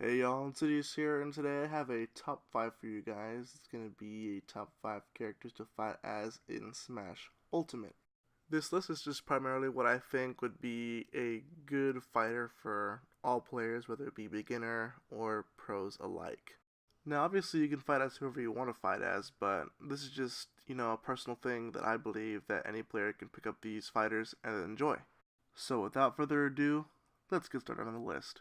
Hey y'all, Insidious here, and today I have a top 5 for you guys. It's gonna be a top 5 characters to fight as in Smash Ultimate. This list is just primarily what I think would be a good fighter for all players, whether it be beginner or pros alike. Now, obviously, you can fight as whoever you want to fight as, but this is just, a personal thing that I believe that any player can pick up these fighters and enjoy. So, without further ado, let's get started on the list.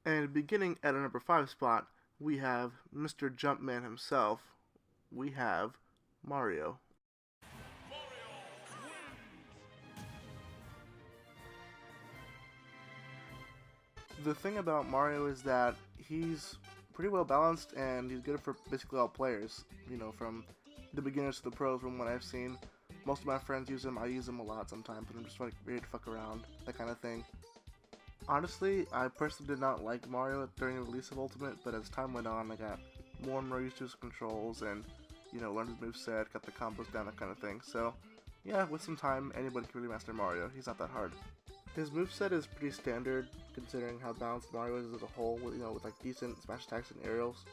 And beginning at a number 5 spot, we have Mr. Jumpman himself. We have Mario. The thing about Mario is that he's pretty well balanced and he's good for basically all players. From the beginners to the pros from what I've seen. Most of my friends use him. I use him a lot sometimes, but I'm just like ready to fuck around, that kind of thing. Honestly, I personally did not like Mario during the release of Ultimate, but as time went on, I got more and more used to his controls and, learned his moveset, got the combos down, that kind of thing. So, yeah, with some time, anybody can really master Mario. He's not that hard. His moveset is pretty standard, considering how balanced Mario is as a whole, with like decent smash attacks and aerials.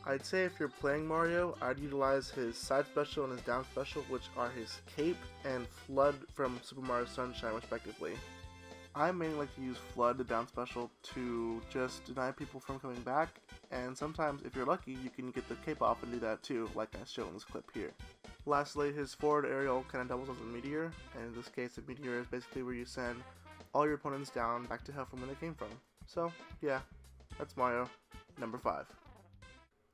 I'd say if you're playing Mario, I'd utilize his side special and his down special, which are his Cape and Flood from Super Mario Sunshine, respectively. I mainly like to use Flood, the down special, to just deny people from coming back, and sometimes, if you're lucky, you can get the cape off and do that too, like I show in this clip here. Lastly, his forward aerial kind of doubles as a meteor, and in this case, a meteor is basically where you send all your opponents down back to hell from where they came from. So, yeah, that's Mario, number 5.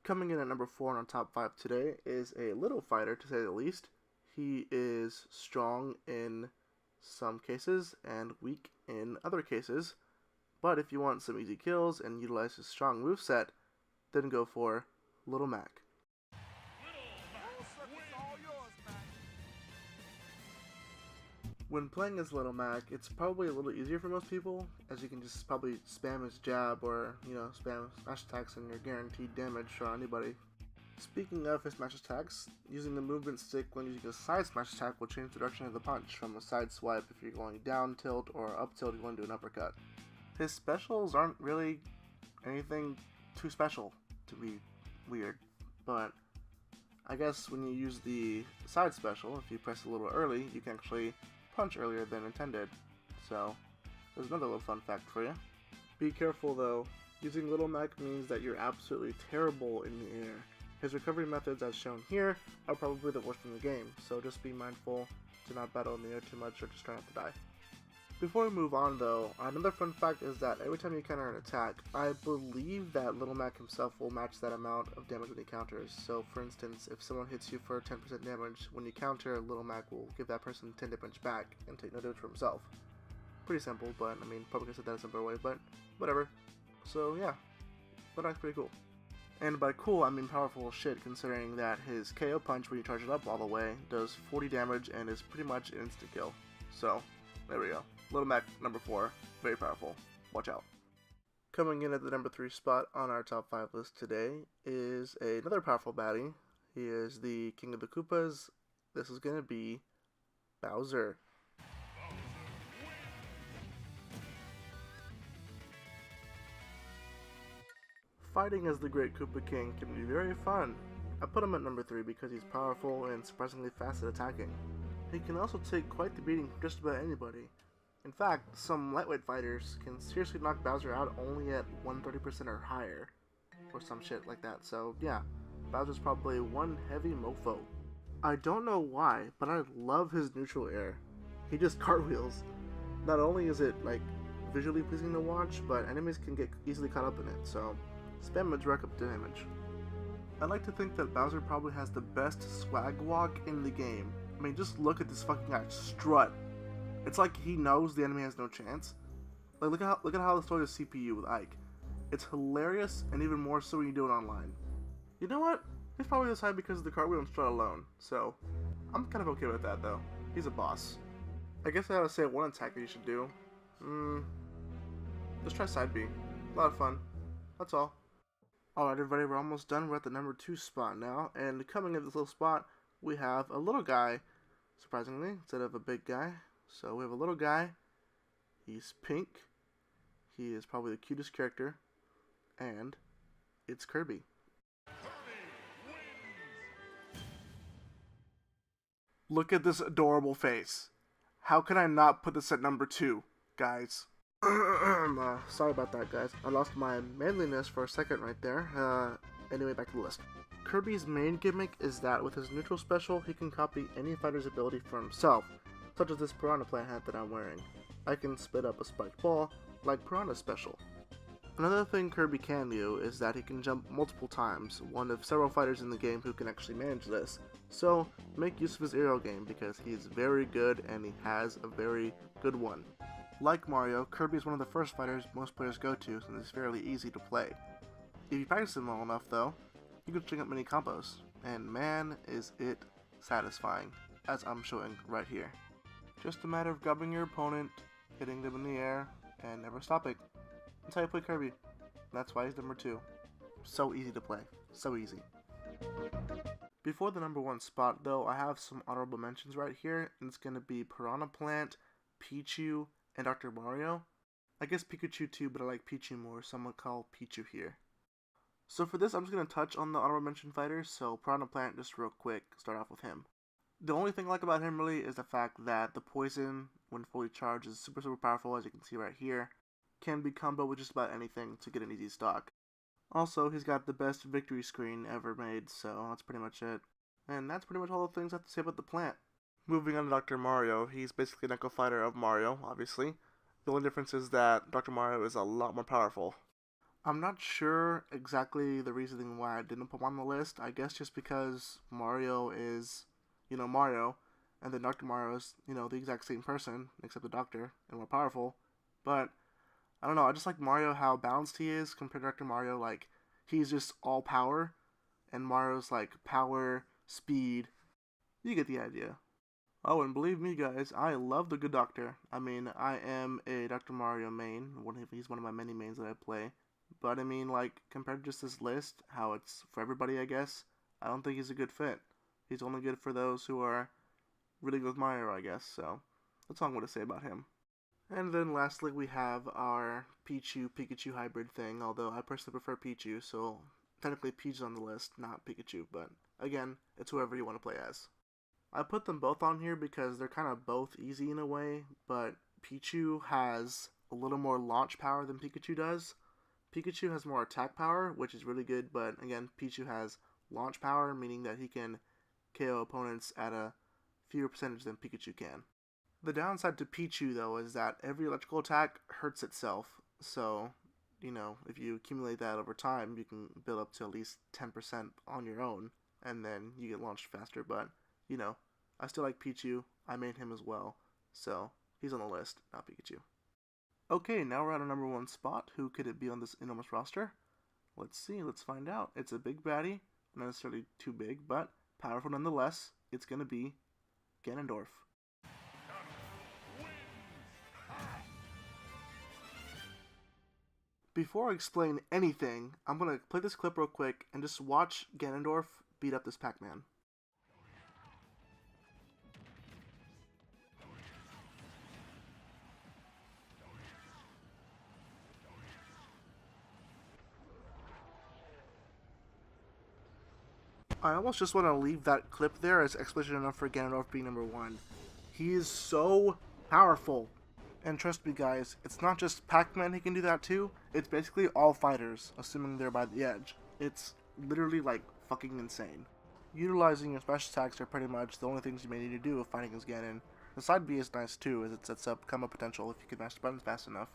Coming in at number 4 on our top 5 today is a little fighter, to say the least. He is strong in some cases and weak in other cases, but if you want some easy kills and utilize his strong moveset, then go for Little Mac. When playing as Little Mac, it's probably a little easier for most people, as you can just probably spam his jab or, spam smash attacks and you're guaranteed damage on anybody. Speaking of his smash attacks, using the movement stick when using a side smash attack will change the direction of the punch from a side swipe if you're going down tilt or up tilt you want to do an uppercut. His specials aren't really anything too special to be weird, but I guess when you use the side special, if you press a little early, you can actually punch earlier than intended. So, there's another little fun fact for you. Be careful though, using Little Mac means that you're absolutely terrible in the air. His recovery methods, as shown here, are probably the worst in the game, so just be mindful to not battle in the air too much or just try not to die. Before we move on though, another fun fact is that every time you counter an attack, I believe that Little Mac himself will match that amount of damage when he counters. So for instance, if someone hits you for 10% damage, when you counter, Little Mac will give that person 10 damage back and take no damage for himself. Pretty simple, but I mean, probably could have said that a simpler way, but whatever. So yeah, Little Mac's pretty cool. And by cool, I mean powerful as shit, considering that his KO punch, when you charge it up all the way, does 40 damage and is pretty much an instant kill. So, there we go. Little Mac, number 4, very powerful. Watch out. Coming in at the number 3 spot on our top 5 list today is another powerful baddie. He is the King of the Koopas. This is going to be Bowser. Fighting as the Great Koopa King can be very fun. I put him at number 3 because he's powerful and surprisingly fast at attacking. He can also take quite the beating from just about anybody. In fact, some lightweight fighters can seriously knock Bowser out only at 130% or higher, or some shit like that, so yeah, Bowser's probably one heavy mofo. I don't know why, but I love his neutral air. He just cartwheels. Not only is it, visually pleasing to watch, but enemies can get easily caught up in it, so spam it to rack up damage. I like to think that Bowser probably has the best swag walk in the game. I mean, just look at this fucking guy strut. It's like he knows the enemy has no chance. Look at how the story is CPU with Ike. It's hilarious, and even more so when you do it online. You know what? He's probably this high because of the cartwheel and strut alone. So, I'm kind of okay with that though. He's a boss. I guess I gotta say one attack that you should do. Just try side B. A lot of fun. That's all. Alright everybody, we're almost done. We're at the number 2 spot now, and coming in this little spot, we have a little guy, surprisingly, instead of a big guy. So we have a little guy, he's pink, he is probably the cutest character, and it's Kirby. Look at this adorable face. How can I not put this at number 2, guys? Sorry about that, guys. I lost my manliness for a second right there. Anyway, back to the list. Kirby's main gimmick is that with his neutral special, he can copy any fighter's ability for himself, such as this Piranha Plant hat that I'm wearing. I can spit up a spiked ball, like Piranha's special. Another thing Kirby can do is that he can jump multiple times, one of several fighters in the game who can actually manage this. So, make use of his aerial game because he's very good and he has a very good one. Like Mario, Kirby is one of the first fighters most players go to since it's fairly easy to play. If you practice him well enough though, you can string up many combos, and man is it satisfying, as I'm showing right here. Just a matter of grabbing your opponent, hitting them in the air, and never stopping. That's how you play Kirby. That's why he's number 2. So easy to play. So easy. Before the number 1 spot though, I have some honorable mentions right here, and it's going to be Piranha Plant, Pichu, and Dr. Mario. I guess Pikachu too, but I like Pichu more, so I'm going to call Pichu here. So for this, I'm just going to touch on the honorable mention fighters, so Piranha Plant, just real quick, start off with him. The only thing I like about him really is the fact that the poison, when fully charged, is super powerful, as you can see right here. Can be comboed with just about anything to get an easy stock. Also, he's got the best victory screen ever made, so that's pretty much it. And that's pretty much all the things I have to say about the plant. Moving on to Dr. Mario, he's basically an Echo Fighter of Mario, obviously. The only difference is that Dr. Mario is a lot more powerful. I'm not sure exactly the reasoning why I didn't put him on the list. I guess just because Mario is, Mario, and then Dr. Mario is, the exact same person, except the Doctor, and more powerful. But I don't know, I just like Mario how balanced he is compared to Dr. Mario. Like, he's just all power, and Mario's like power, speed. You get the idea. Oh, and believe me guys, I love the Good Doctor. I mean, I am a Dr. Mario main. He's one of my many mains that I play. But I mean, like, compared to just this list, how it's for everybody, I guess, I don't think he's a good fit. He's only good for those who are really good with Mario, I guess, so that's all I'm going to say about him. And then lastly, we have our Pikachu hybrid thing, although I personally prefer Pichu, so technically Peach's on the list, not Pikachu, but again, it's whoever you want to play as. I put them both on here because they're kind of both easy in a way, but Pichu has a little more launch power than Pikachu does. Pikachu has more attack power, which is really good, but again, Pichu has launch power, meaning that he can KO opponents at a fewer percentage than Pikachu can. The downside to Pichu, though, is that every electrical attack hurts itself, so, if you accumulate that over time, you can build up to at least 10% on your own, and then you get launched faster, but, I still like Pichu. I made him as well, so he's on the list, not Pikachu. Okay, now we're at our number 1 spot. Who could it be on this enormous roster? Let's see, let's find out. It's a big baddie, not necessarily too big, but powerful nonetheless. It's going to be Ganondorf. Before I explain anything, I'm going to play this clip real quick and just watch Ganondorf beat up this Pac-Man. I almost just want to leave that clip there as explanation enough for Ganondorf being number 1. He is so powerful. And trust me guys, it's not just Pac-Man he can do that too, it's basically all fighters, assuming they're by the edge. It's literally like fucking insane. Utilizing your special attacks are pretty much the only things you may need to do if fighting as Ganon. The side B is nice too, as it sets up combo potential if you can mash the buttons fast enough.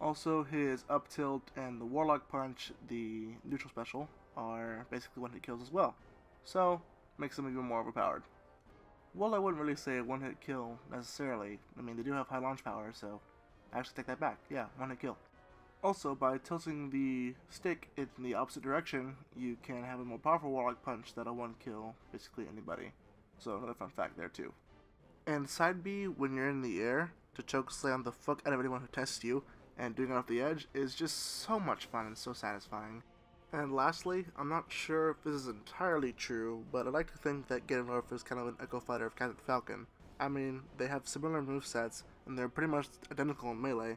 Also, his up tilt and the Warlock Punch, the neutral special, are basically one-hit kills as well. So, makes them even more overpowered. Well, I wouldn't really say a one-hit kill, necessarily. I mean, they do have high launch power, so I actually take that back. Yeah, one-hit kill. Also, by tilting the stick in the opposite direction, you can have a more powerful Warlock Punch that'll one-kill basically anybody. So, another fun fact there, too. And side B, when you're in the air, to choke slam the fuck out of anyone who tests you, and doing it off the edge is just so much fun and so satisfying. And lastly, I'm not sure if this is entirely true, but I like to think that Ganondorf is kind of an Echo Fighter of Captain Falcon. I mean, they have similar movesets, and they're pretty much identical in melee,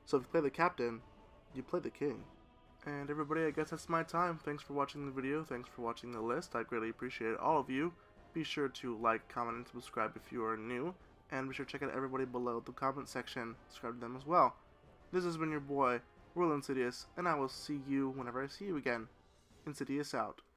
so if you play the Captain, you play the King. And everybody, I guess that's my time. Thanks for watching the video. Thanks for watching the list. I greatly appreciate all of you. Be sure to like, comment, and subscribe if you are new. And be sure to check out everybody below the comment section. Subscribe to them as well. This has been your boy, Insidious, and I will see you whenever I see you again. Insidious out.